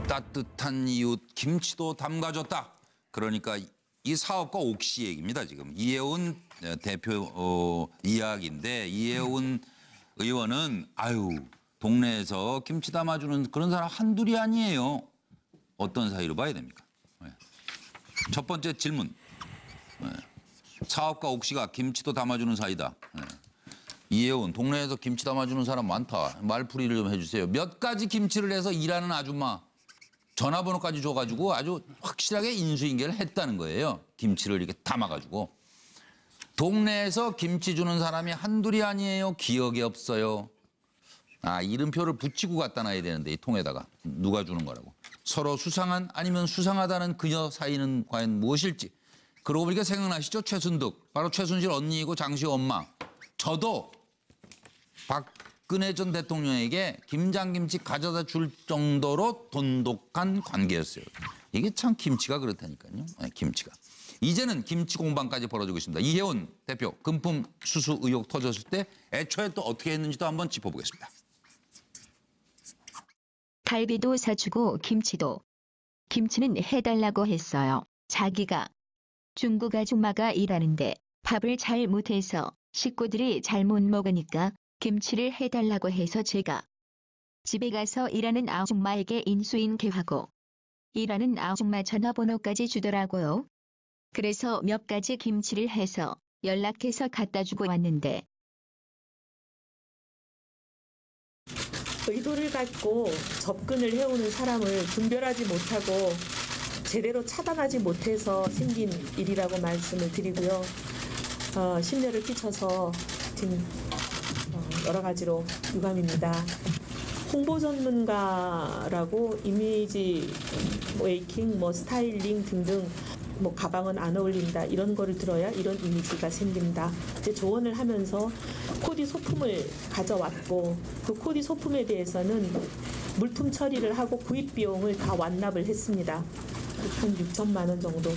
따뜻한 이웃 김치도 담가줬다. 그러니까 이 사업가 옥시 얘기입니다. 지금 이혜훈 대표 이야기인데 이혜훈 의원은 동네에서 김치 담아주는 그런 사람 한둘이 아니에요. 어떤 사이로 봐야 됩니까? 첫 번째 질문. 사업가 옥시가 김치도 담아주는 사이다. 이혜훈 동네에서 김치 담아주는 사람 많다. 말풀이를 좀 해주세요. 몇 가지 김치를 해서 일하는 아줌마 전화번호까지 줘가지고 아주 확실하게 인수인계를 했다는 거예요. 김치를 이렇게 담아가지고. 동네에서 김치 주는 사람이 한둘이 아니에요. 기억이 없어요. 이름표를 붙이고 갖다 놔야 되는데 이 통에다가 누가 주는 거라고. 서로 수상한 아니면 수상하다는 그녀 사이는 과연 무엇일지. 그러고 보니까 생각나시죠? 최순득. 바로 최순실 언니이고 장시호 엄마. 저도 박근혜 전 대통령에게 김장김치 가져다 줄 정도로 돈독한 관계였어요. 이게 참 김치가 그렇다니까요. 김치가. 이제는 김치 공방까지 벌어지고 있습니다. 이혜훈 대표 금품 수수 의혹 터졌을 때 애초에 또 어떻게 했는지도 한번 짚어보겠습니다. 갈비도 사주고 김치도. 김치는 해달라고 했어요. 자기가 중국 아줌마가 일하는데 밥을 잘 못해서 식구들이 잘 못 먹으니까 김치를 해달라고 해서 제가 집에 가서 일하는 아줌마에게 인수인계하고 일하는 아줌마 전화번호까지 주더라고요. 그래서 몇 가지 김치를 해서 연락해서 갖다 주고 왔는데 의도를 갖고 접근을 해오는 사람을 분별하지 못하고 제대로 차단하지 못해서 생긴 일이라고 말씀을 드리고요. 심려를 끼쳐서 지금 여러 가지로 유감입니다. 홍보 전문가라고 이미지 메이킹, 스타일링 등등 가방은 안 어울린다 이런 거를 들어야 이런 이미지가 생긴다. 이제 조언을 하면서 코디 소품을 가져왔고 그 코디 소품에 대해서는 물품 처리를 하고 구입 비용을 다 완납을 했습니다. 한 6천만 원 정도.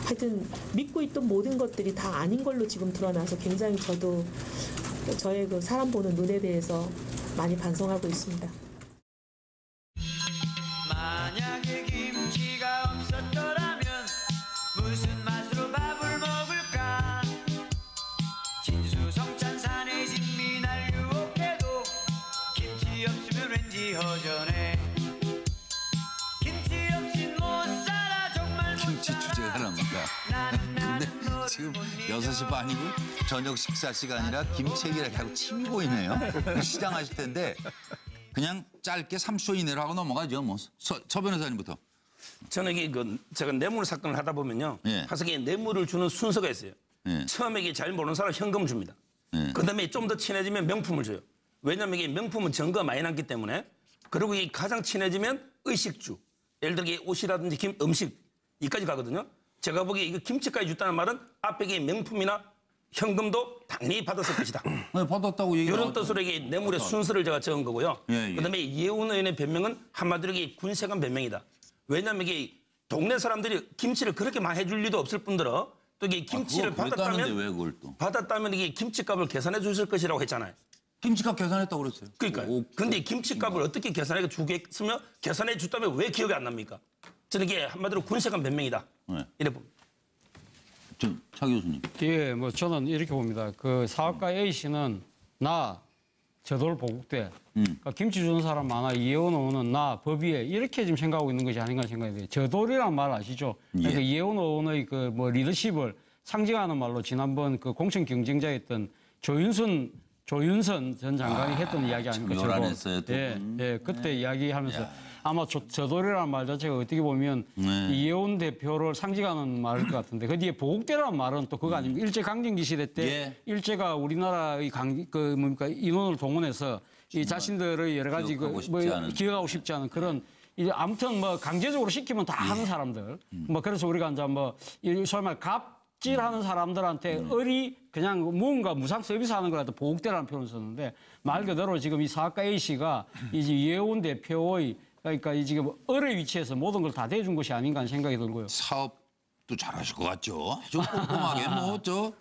하여튼 믿고 있던 모든 것들이 다 아닌 걸로 지금 드러나서 굉장히 저도 저의 그 사람 보는 눈에 대해서 많이 반성하고 있습니다. 만약에 김치가 없었더라면 무슨 맛으로 밥을 먹을까? 진수성찬산의 진미날 유혹해도 김치 없으면 왠지 허전해. 김치 없인 못 살아 정말 못 김치 살아. 주제가 나옵니다. 근데 지금 6시 반이고 저녁 식사 시간이라 김치 얘기를 하고 침이 고이네요. 시장하실 텐데 그냥 짧게 3초 이내로 하고 넘어가죠. 서 변호사님부터. 저는 이게 제가 뇌물 사건을 하다 보면요. 예. 항상 뇌물을 주는 순서가 있어요. 예. 처음에 이게 잘 모르는 사람 현금 줍니다. 예. 그다음에 좀 더 친해지면 명품을 줘요. 왜냐하면 이게 명품은 증거가 많이 남기 때문에. 그리고 이 가장 친해지면 의식주. 예를 들어 이게 옷이라든지 음식 이까지 가거든요. 제가 보기에 이거 김치까지 줬다는 말은 앞에 이게 명품이나 현금도 당연히 받았을 것이다. 받았다고 얘기를 이런 뜻으로 이게 뇌물의 순서를 제가 적은 거고요. 예. 그다음에 이혜훈 의원의 변명은 한마디로 이게 군세관 변명이다. 왜냐하면 이게 동네 사람들이 김치를 그렇게 많이 해줄 리도 없을 뿐더러 또 이게 김치를 그걸 그랬다는데 왜 그걸 또. 받았다면 이게 김치값을 계산해 주실 것이라고 했잖아요. 김치값 계산했다고 그랬어요. 그러니까요. 근데 김치값을 어떻게 계산해 주겠으며 계산해 줬다면 왜 기억이 안 납니까? 저는 이게 한마디로 군세관 변명이다. 네. 이래 봅니다. 차 교수님. 예, 저는 이렇게 봅니다. 그 사업가 A 씨는 나 저돌 보국대. 그러니까 김치 주는 사람 많아. 이혜원 의원은 나 법위에 이렇게 지금 생각하고 있는 것이 아닌가 생각이 돼요. 저돌이란 말 아시죠? 그러니까 이혜원 의원의 리더십을 상징하는 말로 지난번 그 공천 경쟁자였던 조윤선 전 장관이 했던 이야기 아닙니까? 요란했어요. 예, 그때 이야기하면서 아마 저돌이라는 말 자체가 어떻게 보면 이혜원 대표를 상징하는 말일 것 같은데 그 뒤에 보국대라는 말은 또 그거 아닙니까? 일제 강점기 시대 때 일제가 우리나라의 인원을 동원해서 이 자신들의 여러 가지 기억하고 싶지 않은 그런 아무튼 강제적으로 시키면 다 하는 사람들 그래서 우리가 이제 소위 말 갑질하는 사람들한테 그냥 무언가 무상 서비스하는 거라도 보국대라는 표현을 썼는데 말 그대로 지금 이 사업가 A 씨가 이제 이혜원 대표의 그러니까 지금 을의 위치에서 모든 걸 다 대준 것이 아닌가 하는 생각이 들고요. 또 잘하실 것 같죠? 아주 꼼꼼하게 뭐 저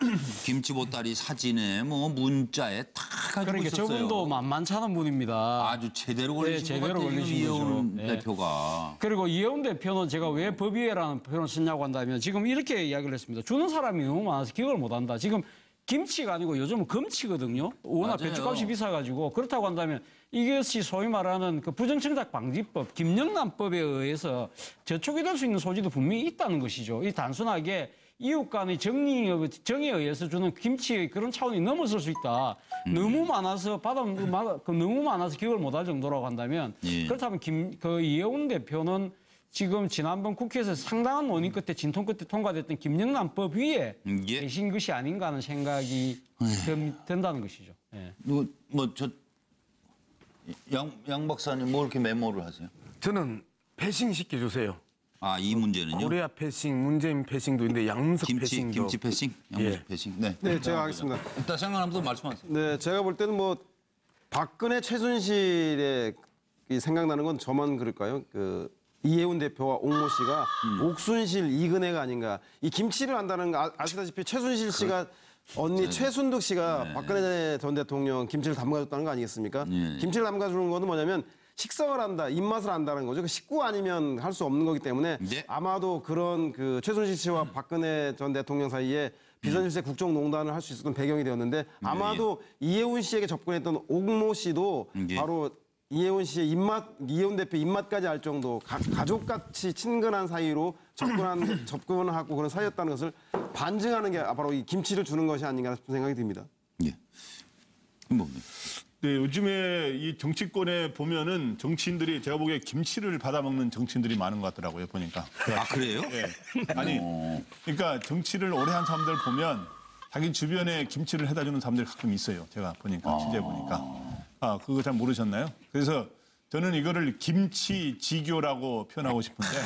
김치 보따리 사진에 뭐 문자에 다 가지고 그러니까 있었어요. 저분도 만만찮은 분입니다. 아주 제대로 걸리신 제대로 것 같아요. 걸리신 이혜원 거죠. 예. 대표가. 그리고 이혜원 대표는 제가 왜 법위회라는 표현을 쓰냐고 한다면 지금 이렇게 이야기를 했습니다. 주는 사람이 너무 많아서 기억을 못한다. 지금 김치가 아니고 요즘은 금치거든요. 워낙 맞아요. 배추값이 비싸가지고 그렇다고 한다면 이것이 소위 말하는 그 부정청탁 방지법, 김영란법에 의해서 저촉이 될 수 있는 소지도 분명히 있다는 것이죠. 이 단순하게 이웃 간의 정의에 의해서 주는 김치의 그런 차원이 넘어설 수 있다. 너무 많아서 너무 많아서 기억을 못할 정도라고 한다면 예. 그렇다면 이혜원 대표는 지금 지난번 국회에서 상당한 논의 끝에 진통 끝에 통과됐던 김영란법 위에 예. 계신 것이 아닌가 하는 생각이 든다는 것이죠. 예. 양 박사님 뭐 이렇게 메모를 하세요? 저는 패싱 시켜주세요. 아, 이 문제는요? 코리아 패싱, 문재인 패싱도 있는데 양석 패싱도. 김치 패싱? 양식 예. 패싱. 네. 네, 제가 하겠습니다. 일단 생각나면 말씀하세요. 네, 제가 볼 때는 뭐 박근혜 최순실의 이 생각나는 건 저만 그럴까요? 그 이혜훈 대표와 옥모 씨가 옥순실 이근혜가 아닌가. 이 김치를 한다는 거 아시다시피 최순실 씨가 언니 최순득 씨가 박근혜 전 대통령 김치를 담가줬다는 거 아니겠습니까? 김치를 담가주는 거는 뭐냐면 식성을 한다, 입맛을 안다는 거죠. 그 식구 아니면 할 수 없는 거기 때문에 네. 아마도 그런 그 최순실 씨와 박근혜 전 대통령 사이에 비선실세 국정농단을 할 수 있었던 배경이 되었는데 아마도 이혜훈 씨에게 접근했던 옥모 씨도 예. 바로 이혜훈 씨의 이혜훈 대표 입맛까지 알 정도 가족같이 친근한 사이로 접근하고 그런 사이였다는 것을 반증하는 게 바로 이 김치를 주는 것이 아닌가 싶은 생각이 듭니다. 예. 뭐, 네, 요즘에 이 정치권에 보면은 정치인들이 제가 보기에 김치를 받아먹는 정치인들이 많은 것 같더라고요, 보니까. 아, 그래요? 예. 아니, 그러니까 정치를 오래 한 사람들 보면 자기 주변에 김치를 해다 주는 사람들이 가끔 있어요. 제가 보니까, 취재 보니까. 아, 그거 잘 모르셨나요? 그래서 저는 이거를 김치지교라고 표현하고 싶은데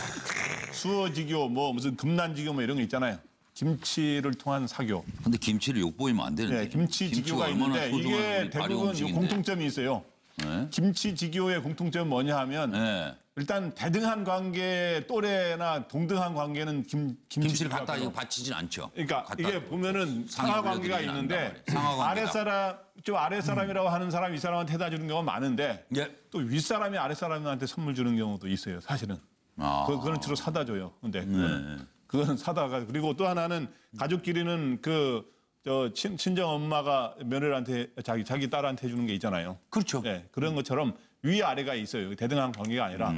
수어지교, 뭐 무슨 금난지교 뭐 이런 거 있잖아요. 김치를 통한 사교. 근데 김치를 욕보이면 안 되는데. 네, 김치지교가 있는데 이게 대부분 이 공통점이 있어요. 네. 김치지교의 공통점은 뭐냐 하면 네. 일단 대등한 관계, 또래나 동등한 관계는 김치를 갖다 이거 바치진 않죠. 그러니까 갖다 이게 보면은 상하 관계가 올려드리진 있는데 않는단 말이에요. 상하 관계다. 아랫사람, 좀 아랫사람이라고 하는 사람이 이 사람한테 해다 주는 경우가 많은데 예. 또 윗사람이 아랫사람한테 선물 주는 경우도 있어요, 사실은. 아. 그거는 주로 사다 줘요. 근데 그거는 사다가 그리고 또 하나는 가족끼리는 친정 엄마가 며느리한테 자기 딸한테 해주는 게 있잖아요. 그렇죠. 네, 그런 것처럼 위아래가 있어요. 대등한 관계가 아니라.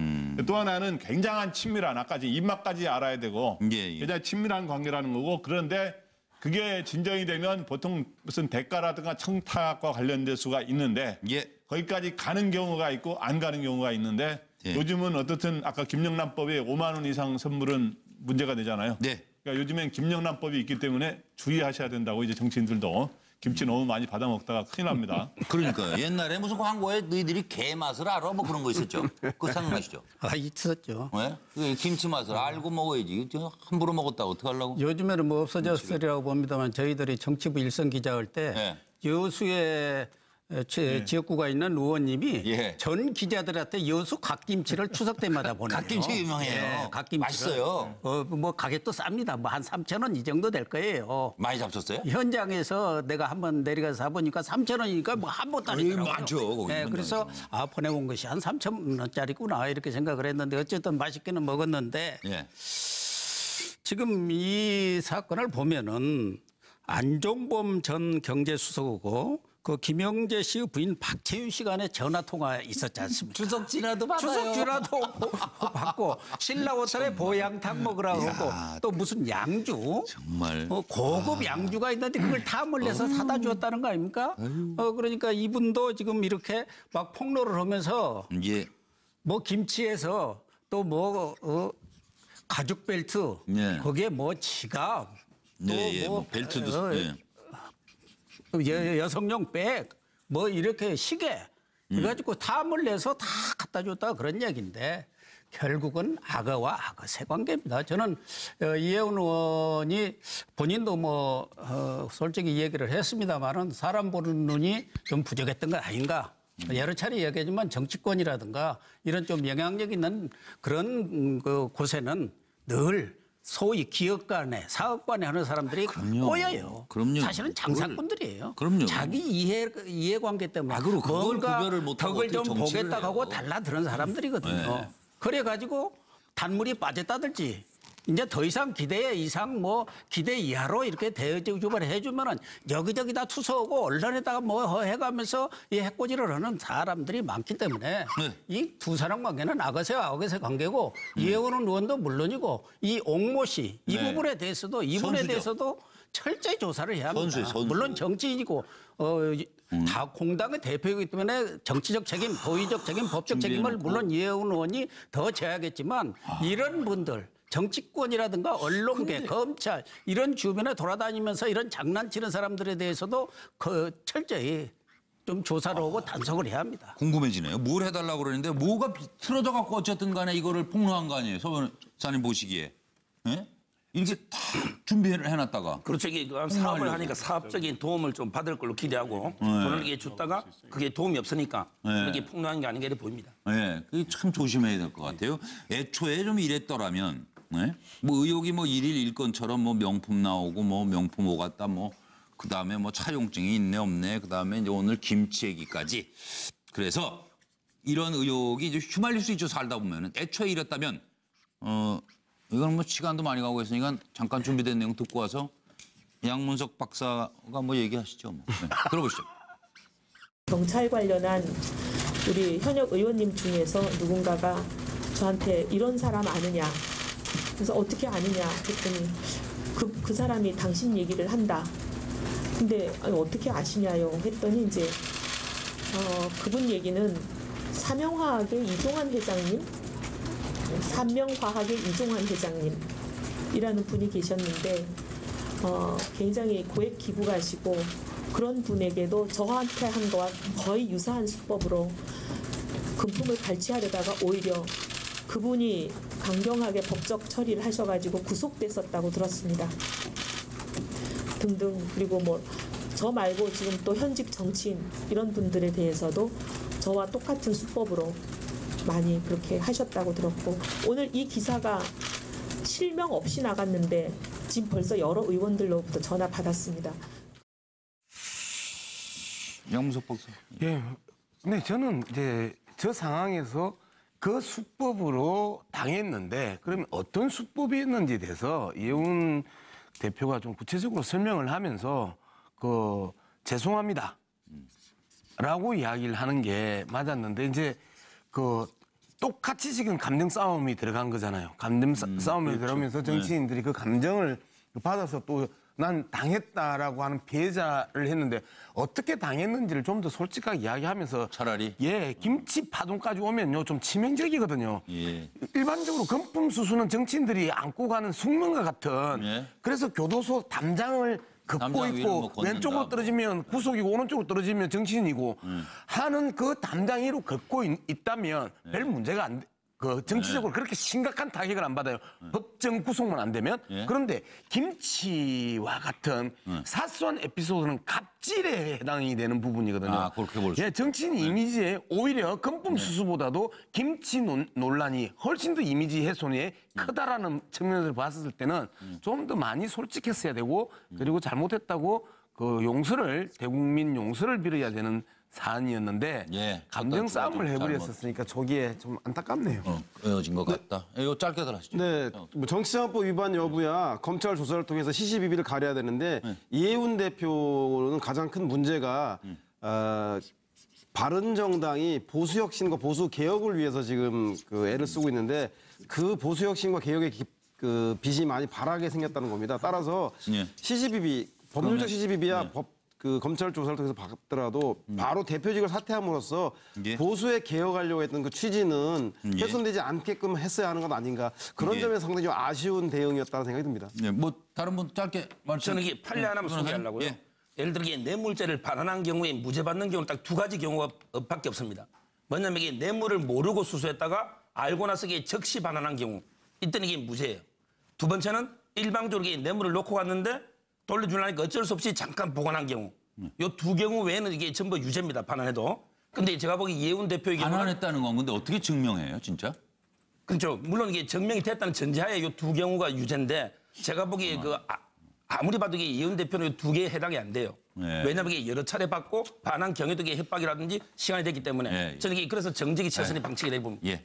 또 하나는 굉장한 친밀한 아까 입맛까지 알아야 되고 예. 굉장히 친밀한 관계라는 거고 그런데 그게 진정이 되면 보통 무슨 대가라든가 청탁과 관련될 수가 있는데 예. 거기까지 가는 경우가 있고 안 가는 경우가 있는데 예. 요즘은 어떻든 아까 김영란법에 5만 원 이상 선물은 문제가 되잖아요. 네. 그러니까 요즘엔 김영란법이 있기 때문에 주의하셔야 된다고 이제 정치인들도 김치 너무 많이 받아 먹다가 큰일 납니다. 그러니까요. 옛날에 무슨 광고에 너희들이 게 맛을 알아? 뭐 그런 거 있었죠. 그거 생각나시죠? 아, 있었죠. 왜? 그 김치 맛을 알고 먹어야지. 함부로 먹었다 어떻게 하려고? 요즘에는 뭐 없어졌으리라고 봅니다만 저희들이 정치부 일선 기자할 때 네. 여수에 지역구가 있는 의원님이 예. 전 기자들한테 여수 갓김치를 추석 때마다 보내요. 갓김치 유명해요. 예, 갓김치를. 맛있어요. 뭐 가격도 쌉니다. 뭐 한 3,000원 이 정도 될 거예요. 많이 잡섰어요? 현장에서 내가 한번 내려가서 사보니까 3,000원이니까 뭐 한 번 따리더라고요. 많죠, 거기 네, 그래서 보내온 것이 한 3,000원짜리구나 이렇게 생각을 했는데 어쨌든 맛있게는 먹었는데 예. 지금 이 사건을 보면은 안종범 전 경제수석하고 그 김영재 씨의 부인 박채윤 씨 간에 전화 통화 있었지 않습니까? 추석 지나도 받아요. 추석 지나도 받고 신라 호텔에 보양탕 먹으라고 그러고 또 무슨 양주 정말. 고급 양주가 있는데 그걸 다 몰래서 사다 주었다는 거 아닙니까? 그러니까 이분도 지금 이렇게 막 폭로를 하면서 예. 뭐 김치에서 또 뭐 가죽 벨트 예. 거기에 뭐 지갑 예, 뭐 벨트도. 예. 여성용 백, 뭐 이렇게 시계, 그래가지고 탐을 내서 다 갖다 줬다 그런 얘기인데 결국은 악어와 악어 새 관계입니다. 저는 이혜훈 의원이 본인도 뭐 솔직히 얘기를 했습니다만은 사람 보는 눈이 좀 부족했던 거 아닌가. 여러 차례 얘기하지만 정치권이라든가 이런 좀 영향력 있는 그런 그 곳에는 늘 소위 기업간에 사업관에 하는 사람들이 꼬여요. 그럼요. 사실은 장사꾼들이에요. 그럼요. 자기 이해관계 때문에 그걸 뭔가 구별을 못하고 덕을 좀 어떻게 정치를 보겠다 하고 해요. 달라드는 사람들이거든요. 네. 그래가지고 단물이 빠졌다든지 이제 더 이상 기대 이상 뭐 기대 이하로 이렇게 대우주발 해주면은 여기저기 다 투서하고 언론에다가 뭐 해가면서 이 해코지를 하는 사람들이 많기 때문에 이 두 사람 관계는 악어새와 악어새 관계고 이해원 의원도 물론이고 이 옥모 씨 이 네. 부분에 대해서도 이분에 선수죠. 대해서도 철저히 조사를 해야 합니다. 선수예요, 선수. 물론 정치인이고 다 공당의 대표이기 때문에 정치적 책임, 도의적 책임, 법적 책임을 물론 이해원 의원이 더 져야겠지만 이런 분들 정치권이라든가 언론계, 검찰 이런 주변에 돌아다니면서 이런 장난치는 사람들에 대해서도 철저히 좀 조사를 하고 단속을 해야 합니다. 궁금해지네요. 뭘 해달라고 그러는데 뭐가 틀어져 갖고 어쨌든 간에 이거를 폭로한 거 아니에요. 서 변호사님 보시기에. 예? 이렇게 다 준비를 해놨다가. 그렇죠. 이게 사업을 하니까 사업적인 도움을 좀 받을 걸로 기대하고 돈을 이게 줬다가 그게 도움이 없으니까 이렇게 폭로한 게 아닌가 이렇게 보입니다. 네, 그게 참 조심해야 될 것 같아요. 애초에 좀 이랬더라면, 네? 뭐 의혹이 뭐 일일 일건처럼 뭐 명품 나오고 뭐 명품 오갔다 뭐 그다음에 뭐 차용증이 있네 없네 그다음에 이제 오늘 김치 얘기까지. 그래서 이런 의혹이 이제 휘말릴 수 있죠. 살다 보면은 애초에 이랬다면 이건 뭐 시간도 많이 가고 했으니까 잠깐 준비된 내용 듣고 와서 양문석 박사가 뭐 얘기하시죠. 뭐. 네, 들어보시죠. 경찰 관련한 우리 현역 의원님 중에서 누군가가 저한테 이런 사람 아느냐. 그래서 어떻게 아느냐 했더니 그 사람이 당신 얘기를 한다. 근데 아니, 어떻게 아시냐요? 했더니 이제 그분 얘기는 삼명화학의 이종환 회장님, 삼명화학의 이종환 회장님이라는 분이 계셨는데 굉장히 고액 기부가시고 그런 분에게도 저한테 한 거와 거의 유사한 수법으로 금품을 발치하려다가 오히려 그분이 강경하게 법적 처리를 하셔가지고 구속됐었다고 들었습니다. 등등. 그리고 뭐 저 말고 지금 또 현직 정치인 이런 분들에 대해서도 저와 똑같은 수법으로 많이 그렇게 하셨다고 들었고 오늘 이 기사가 실명 없이 나갔는데 지금 벌써 여러 의원들로부터 전화 받았습니다. 양문석 박사. 예. 근데 저는 이제 저 상황에서 그 수법으로 당했는데 그러면 어떤 수법이었는지에 대해서 이해운 대표가 좀 구체적으로 설명을 하면서 죄송합니다. 라고 이야기를 하는 게 맞았는데 이제 똑같이 지금 감정 싸움이 들어간 거잖아요. 감정 싸움이 들어가면서 정치인들이 그 감정을 받아서 또 난 당했다라고 하는 피해자를 했는데 어떻게 당했는지를 좀 더 솔직하게 이야기하면서 차라리 김치 파동까지 오면요 좀 치명적이거든요. 예. 일반적으로 금품 수수는 정치인들이 안고 가는 숙명과 같은 그래서 교도소 담장을 긋고 담장 위로 있고 뭐 걷는다, 왼쪽으로 떨어지면 구속이고 오른쪽으로 떨어지면 정치인이고 하는 그 담장 위로 긋고 있다면 별 문제가 안 돼. 정치적으로 그렇게 심각한 타격을 안 받아요. 법정 구속만 안 되면. 그런데 김치와 같은 사소한 에피소드는 갑질에 해당이 되는 부분이거든요. 아, 그렇게 볼 수 정치인 이미지에 오히려 금품 수수보다도 김치 논란이 훨씬 더 이미지 훼손이 크다라는 측면을 봤을 때는 좀 더 많이 솔직했어야 되고 그리고 잘못했다고 대국민 용서를 빌어야 되는 사안이었는데 감정 싸움을 해버렸었으니까 저기에 좀 안타깝네요. 이어진 것 같다. 이거 짧게들 하시죠. 네, 뭐 정치자금법 위반 여부야 검찰 조사를 통해서 시시비비를 가려야 되는데 이해운 대표는 가장 큰 문제가 바른정당이 보수혁신과 보수개혁을 위해서 지금 애를 쓰고 있는데 그 보수혁신과 개혁의 빚이 많이 바라게 생겼다는 겁니다. 따라서 시시비비, 법률적 시시비비야 검찰 조사를 통해서 받더라도 바로 대표직을 사퇴함으로써 보수에 개혁하려고 했던 그 취지는 훼손되지 않게끔 했어야 하는 것 아닌가. 그런 점에서 상당히 좀 아쉬운 대응이었다는 생각이 듭니다. 네, 뭐 다른 분 짧게 말씀. 저는 이게 판례 하나만 소개하려고요. 예를 들어 뇌물죄를 반환한 경우에 무죄 받는 경우는 딱 두 가지 경우밖에 없습니다. 뭐냐면 이게 뇌물을 모르고 수수했다가 알고 나서 이게 적시 반환한 경우 이때는 이게 무죄예요. 두 번째는 일방적으로 이게 뇌물을 놓고 갔는데 돌려주려니까 어쩔 수 없이 잠깐 보관한 경우. 이 두 경우 외에는 이게 전부 유죄입니다. 반환해도. 근데 제가 보기 이해운 대표의 경우는 반환했다는 건 근데 어떻게 증명해요, 진짜? 그렇죠. 물론 이게 증명이 됐다는 전제하에 이 두 경우가 유죄인데 제가 보기에 아무리 봐도 이게 이혜원 대표는 이 두 개에 해당이 안 돼요. 네. 왜냐하면 이게 여러 차례 받고 반환 경위도 이게 협박이라든지 시간이 됐기 때문에 네. 저는 이게 그래서 정직이 최선의 방책이라고 봅니다. 예.